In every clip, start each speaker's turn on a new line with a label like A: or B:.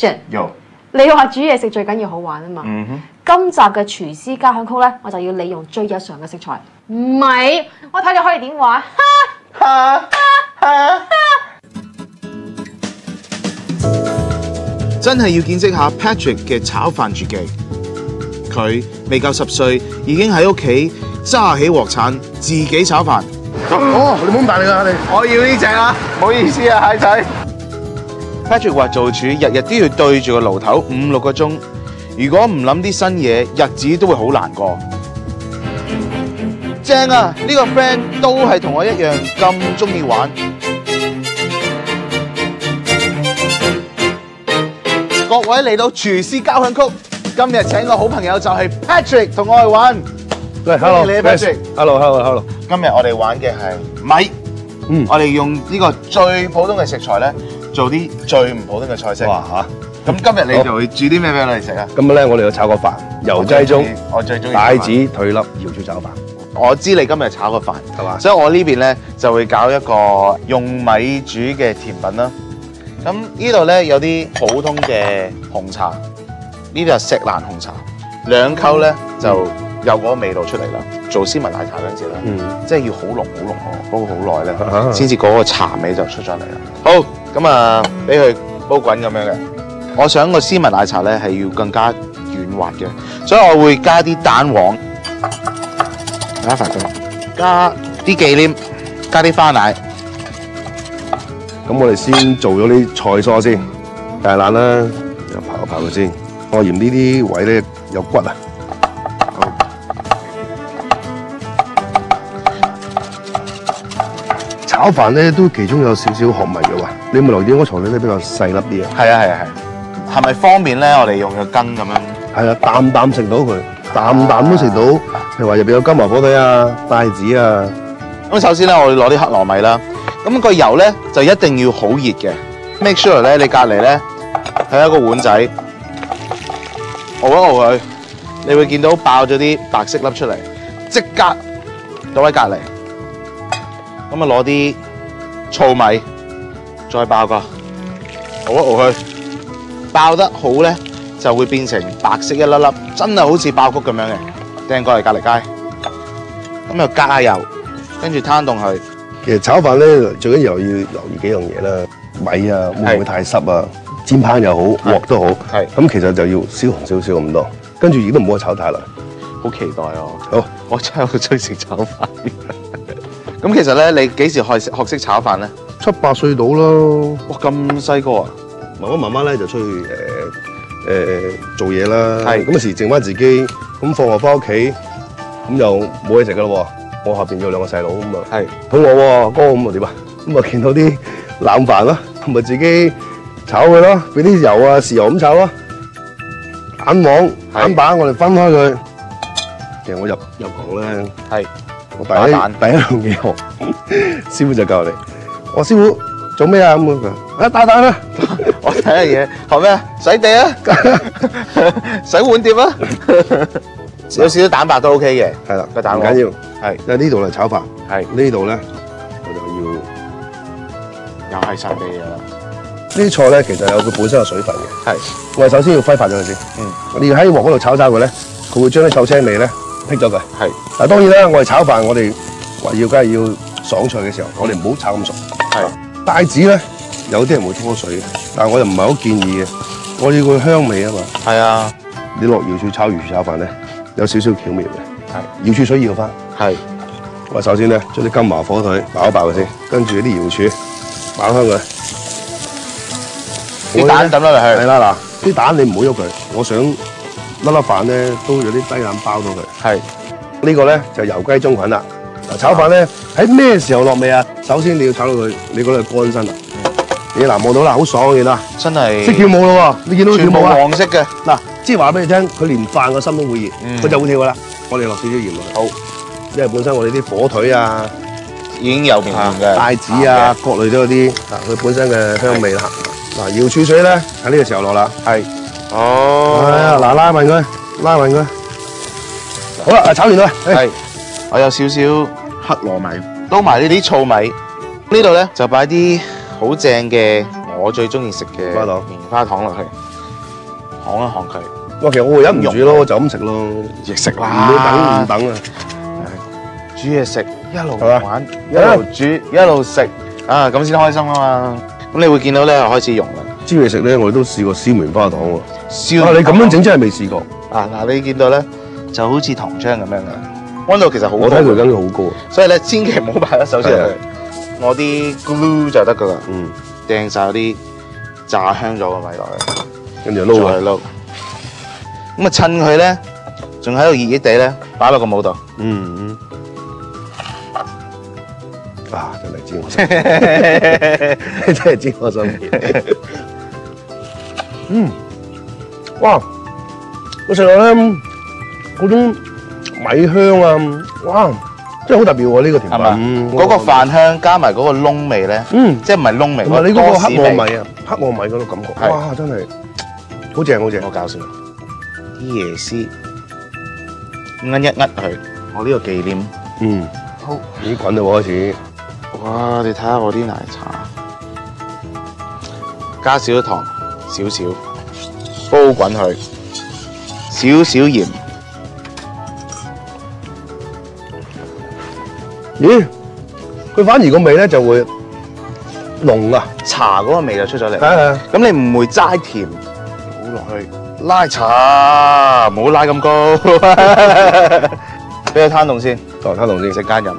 A: Christian， 你話煮嘢食最緊要好玩啊嘛。今集嘅廚師交響曲咧，我就要利用最日常嘅食材。唔係，我睇你可以點玩。
B: 真係要見識下 Patrick 嘅炒飯絕技。佢未夠10歲，已經喺屋企揸起鑊鏟自己炒飯。
C: 哦，你唔好咁大力啊！你
B: 我要呢隻啊！唔好意思啊，蟹仔。Patrick 話做廚日日都要對住個爐頭5、6個鐘，如果唔諗啲新嘢，日子都會好難過。正啊！呢個 friend 都係同我一樣咁中意玩。各位嚟到廚師交響曲，今日請個好朋友就係 Patrick 同我哋玩。
C: 喂 ，hello，
B: 你 Patrick。Hello。今日我哋玩嘅係米。我哋用呢個最普通嘅食材咧，做啲最唔普通嘅菜式。
C: 哇嚇！
B: 咁今日你就會煮啲咩俾我哋食啊？
C: 今日咧，我哋要炒個飯，油雞中，
B: 我最中意
C: 帶子腿粒瑤柱炒飯。
B: 我知你今日炒個飯，
C: 係嘛？
B: 所以我呢邊咧就會搞一個用米煮嘅甜品啦。咁呢度咧有啲普通嘅紅茶，呢啲係錫蘭紅茶，2溝咧就有嗰個味道出嚟啦。做絲襪奶茶嗰陣時咧，即係要好濃煲好耐咧，先至嗰個茶味就出咗嚟啦。好，咁啊，俾佢煲滾咁樣嘅。我想個絲襪奶茶咧係要更加軟滑嘅，所以我會加啲蛋黃，加塊佢，加啲忌廉，加啲花奶。
C: 咁我哋先做咗啲菜蔬先，芥蘭啦，又刨佢先。我嫌呢啲位咧有骨啊。炒飯咧都其中有少少學問嘅喎，你有冇留意嗰個材料咧比較細粒啲啊？
B: 係啊，係咪方便咧？我哋用個羹咁樣。係啊，
C: 啖食到佢，啖都食到。譬如話入邊有金華火腿啊、帶子啊。
B: 咁首先咧，我要攞啲黑糯米啦。咁個油咧就一定要好熱嘅。Make sure 咧，你隔離咧係一個碗仔，熬一熬佢，你會見到爆咗啲白色粒出嚟，即刻倒喺隔離。咁啊攞啲糙米再爆個，熬一熬佢，爆得好咧就會變成白色一粒粒，真係好似爆谷咁樣嘅。掟過嚟隔離街，咁又加油，跟住攤凍佢。
C: 其實炒飯咧最緊要留意幾樣嘢啦，米啊會唔會太濕啊？煎烹又好，鑊都好。係。咁其實就要燒紅少少咁多，跟住亦都唔好炒太耐。
B: 好期待啊！
C: 好，
B: 我真係好中意食炒飯。咁其實咧，你幾時學識炒飯咧
C: ？7、8歲到咯。
B: 哇，咁細個啊！
C: 媽媽咧就出去做嘢啦。
B: 係。咁
C: 時剩翻自己，咁放學翻屋企，咁又冇嘢食噶咯喎。我後邊有2個細佬咁啊。係。肚餓喎，哥咁啊點啊？咁啊見到啲冷飯咯，咁咪自己炒佢咯，俾啲油啊豉油咁炒咯。蛋白我哋分開佢。其實我入行咧係。我第一樣嘢學，師傅就教我哋。我師傅做咩啊？咁佢打蛋啦。
B: 我第一樣嘢學咩啊？洗地啊，洗碗碟啊。有少少蛋白都 OK 嘅。係啦，個蛋唔緊要。係，
C: 因為呢度係炒飯。
B: 係呢度咧，我就要又係洗地嘅啦。
C: 呢啲菜咧其實有佢本身嘅水分嘅。係，我哋首先要揮發咗佢先。你要喺鑊嗰度炒佢咧，佢會將啲臭青味咧。剔咗佢，係。嗱當然啦，我哋炒飯，我哋話要，梗係要爽脆嘅時候，我哋唔好炒咁熟。係。帶子咧，有啲人會拖水嘅，但係我又唔係好建議嘅。我要佢香味啊嘛。係啊。你落瑤柱炒瑤柱炒飯咧，有少少巧妙嘅。係。瑤柱水要翻。係。我首先咧，將啲金華火腿爆一爆佢先，跟住啲瑤柱爆香佢。
B: 啲蛋抌落去。
C: 係啦，嗱，啲蛋你唔好喐佢，我想。粒飯咧都有啲雞蛋包到佢。係呢個咧就油雞中菌啦。嗱炒飯咧喺咩時候落味啊？首先你要炒到佢，你覺得佢乾身啦。你嗱望到啦，好爽嘅啦。真係識跳舞咯喎！你見到佢跳舞啊？黃色嘅嗱，即係話俾你聽，佢連飯個心都會熱，佢就會跳噶啦。我哋落少少鹽落去。好，因為本身我哋啲火腿啊已經有麵嘅帶子啊，各類都有啲佢本身嘅香味啦。嗱瑤柱水咧喺呢個時候落啦。係。哦，係啊，嗱拉勻佢，好啦，炒完啦。係，我有少少黑糯米，撈埋呢啲糙米。呢度咧就擺啲好正嘅，我最中意食嘅棉花糖落去。
B: 行一行佢。
C: 哇，其實我會忍唔住咯，我就咁食咯，
B: 亦食
C: 唔
B: 啦，
C: 等啊！
B: 煮嘢食，一路玩，一路煮，一路食，啊咁先開心啊嘛！咁你會見到咧開始溶啦。
C: 煎嘢食咧，我哋都試過燒棉花糖喎。
B: 燒
C: 你咁樣整真係未試過。
B: 啊嗱，你見到咧就好似糖漿咁樣嘅，溫度其實好高。
C: 我睇佢根好高啊，
B: 所以咧千祈唔好擺咗手指入去，我啲 glue 就得噶啦。掟晒嗰啲炸香咗嘅米落去，
C: 跟住撈
B: 佢撈。咁啊趁佢咧仲喺度熱熱地咧，擺落個帽度。
C: 啊，真係煎我心，真係煎我心。哇！我食落咧嗰種米香啊，哇！真係好特別喎呢個甜品。
B: 嗰個飯香加埋嗰個燶味咧，即係唔係燶味，
C: 同埋你嗰個黑糯米啊，黑糯米嗰種感覺，哇！真係好正好正。
B: 好搞笑，啲椰絲握一握佢，我呢個紀念。好，
C: 已經滾啦喎開始。
B: 哇！你睇下我啲奶茶，加少少糖，少少煲滾佢，少少鹽。
C: 咦？佢反而個味咧就會濃啊，
B: 茶嗰個味就出咗嚟。
C: 係。
B: 咁你唔會齋甜，倒落去拉茶，唔好拉咁高。俾佢攤凍先，
C: 攤凍先，
B: 食間飲。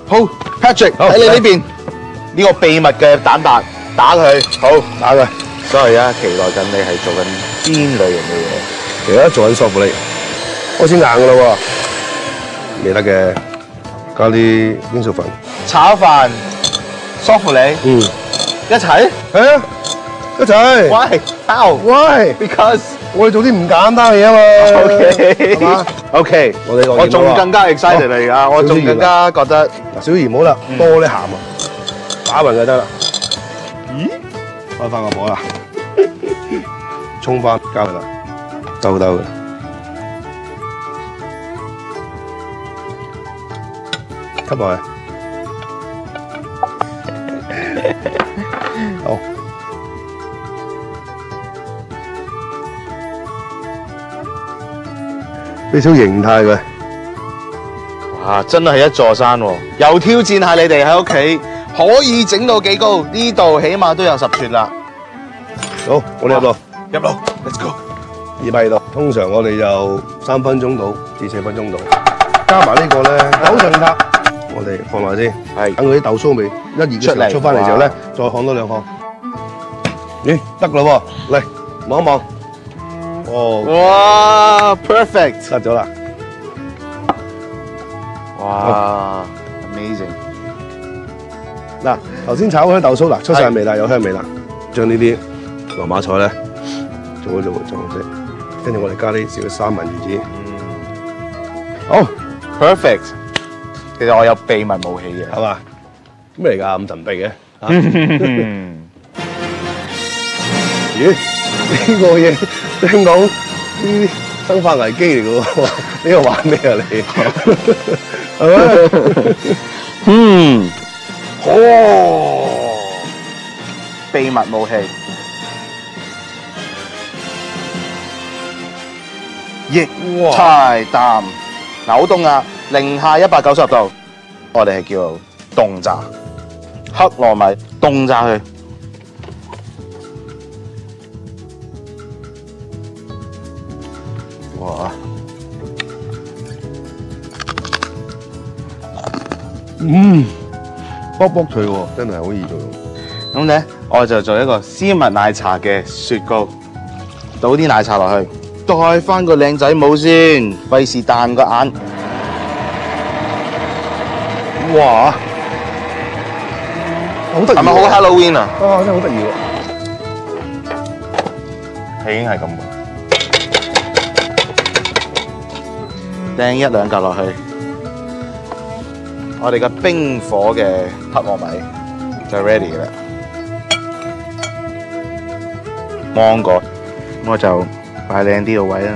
B: 好 ，Patrick 喺你呢邊，呢個秘密嘅蛋白打佢，好打佢。所以啊，期待緊你係做緊邊類型嘅嘢？
C: 其實做緊梳芙梨，開始硬噶啦喎，未得嘅，加啲鷹粟粉、
B: 炒飯、梳芙梨，一齊？
C: 係啊，一齊。
B: Why? How?
C: Why?
B: Because
C: 我哋做啲唔簡單嘅嘢啊嘛。
B: OK，
C: 係嘛
B: ？OK，我仲更加 excited 嚟㗎，我仲更加覺得
C: 嗱，小鹽好啦，多啲鹹啊，打勻就得啦。咦？開翻個火啦，沖翻加佢啦，兜兜嘅，吸落去，好。俾少形態佢，
B: 哇！真係一座山喎，又挑戰下你哋喺屋企可以整到幾高？呢度起碼都有10吋啦。
C: 好，我哋入爐
B: ，Let's go。
C: 200度，通常我哋就3分鐘到至4分鐘到，加埋呢個咧9層塔，我哋放落先，係等佢啲豆酥味一熱嘅時候出翻嚟之後咧，再烘多2烘。咦，得啦喎，嚟望一望。哦，
B: 哇 ，perfect，
C: 得咗啦！
B: 哇 ，amazing！
C: 嗱，頭先炒嗰啲豆酥嗱，出晒味啦，有香味啦。將呢啲羅馬菜咧做一做紅色，跟住我哋加啲少少三文魚子。好
B: ，perfect。其實我有秘密武器嘅，
C: 係嘛？咩嚟㗎？咁神秘嘅？咦？呢個嘢聽講呢啲生化危機嚟嘅喎，呢個玩咩啊你？係咪？
B: 秘密武器，液態氮，嗱好凍啊，零下190度，我哋係叫凍炸黑糯米，凍炸佢。哇！
C: 卜卜脆喎，真係好易做。
B: 咁咧，我就做一個絲襪奶茶嘅雪糕，倒啲奶茶落去，戴翻個靚仔帽先，費事彈個眼。哇！
C: 好得意，
B: 係咪好 Halloween 啊？
C: 啊，真係好得意喎！
B: 已經係咁喎。掟1兩嚿落去，我哋嘅冰火嘅黑糯米就 ready 啦。芒果我就擺靚啲個位啦。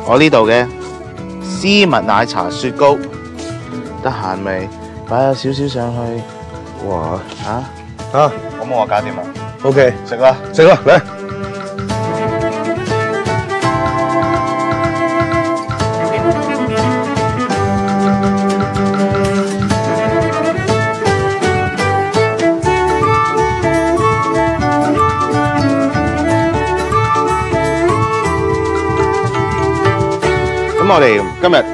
B: 我呢度嘅絲襪奶茶雪糕，得閒咪擺咗少少上去。
C: 哇！
B: 咁我搞掂啦。
C: OK，
B: 食啦，
C: 食啦，嚟！
B: 咁我哋今日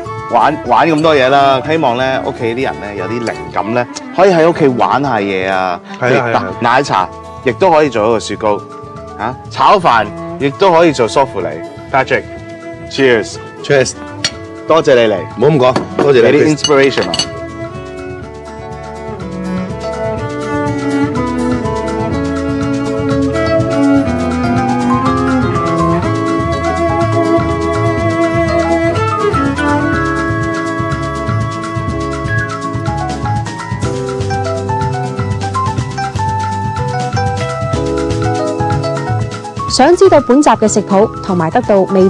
B: 玩咁多嘢啦，希望咧屋企啲人咧有啲靈感咧，可以喺屋企玩下嘢啊。
C: 係
B: 奶茶亦都可以做一個雪糕，炒飯亦都可以做梳芙梨。Patrick，cheers，多謝你嚟，
C: 唔好咁講，多謝你
B: 啲 inspiration 啊！
A: 想知道本集嘅食譜同埋得到未